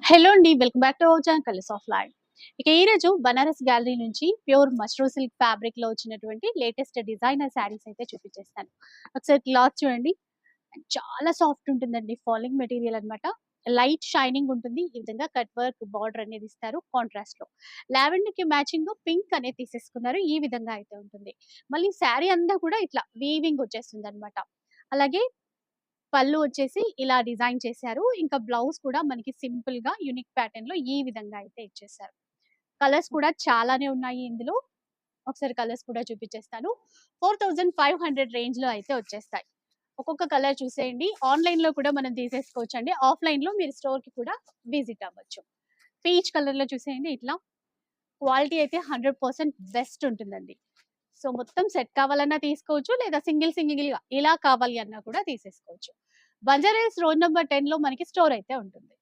Hello అండి. Welcome back to our channel colours of life. ఇక ఈరోజు బనారస్ గ్యాలరీ నుంచి ప్యూర్ మష్రూ సిల్క్ ఫ్యాబ్రిక్‌లో వచ్చినటువంటి లేటెస్ట్ డిజైనర్ శారీస్ అయితే చూపించేస్తాను. ఒకసారి క్లాత్ చూడండి. చాలా సాఫ్ట్ ఉంటుందండి. ఫాలింగ్ మెటీరియల్ అన్నమాట. లైట్ షైనింగ్ ఉంటుంది. ఈ విధంగా కట్ వర్క్ బార్డర్ అనేది ఇస్తారు కాంట్రాస్ట్‌లో. లావెండర్‌కి మ్యాచింగ్ పింక్ అనేది తీసేసుకున్నారు. ఈ విధంగా అయితే ఉంటుంది. మళ్ళీ శారీ అంతా కూడా ఇట్లా వీవింగ్ వచ్చేస్తుందన్నమాట. అలాగే పళ్ళు వచ్చేసి ఇలా డిజైన్ చేశారు. ఇంకా బ్లౌజ్ కూడా మనకి సింపుల్‌గా యూనిక్ ప్యాటర్న్‌లో ఈ విధంగా అయితే ఇచ్చేసారు. కలర్స్ కూడా చాలానే ఉన్నాయి ఇందులో. ఒకసారి కలర్స్ కూడా చూపించేస్తాను. 4500 రేంజ్‌లో అయితే వచ్చేస్తాయి. ఒక్కొక్క కలర్ చూసేయండి. ఆన్‌లైన్‌లో కూడా మనం తీసేసుకోవచ్చండి. ఆఫ్‌లైన్‌లో మీరు స్టోర్‌కి కూడా విజిట్ అవ్వచ్చు. పీచ్ కలర్‌లో చూసేయండి ఇట్లా. క్వాలిటీ అయితే 100% బెస్ట్ ఉంటుందండి. సో, మొత్తం సెట్ కావాలన్నా తీసుకోవచ్చు. లేదా సింగిల్‌గా ఇలా కావాలి అన్నా కూడా తీసేసుకోవచ్చు. బంజారా హిల్స్ రోడ్ నంబర్ 10లో మనకి స్టోర్ అయితే ఉంటుంది.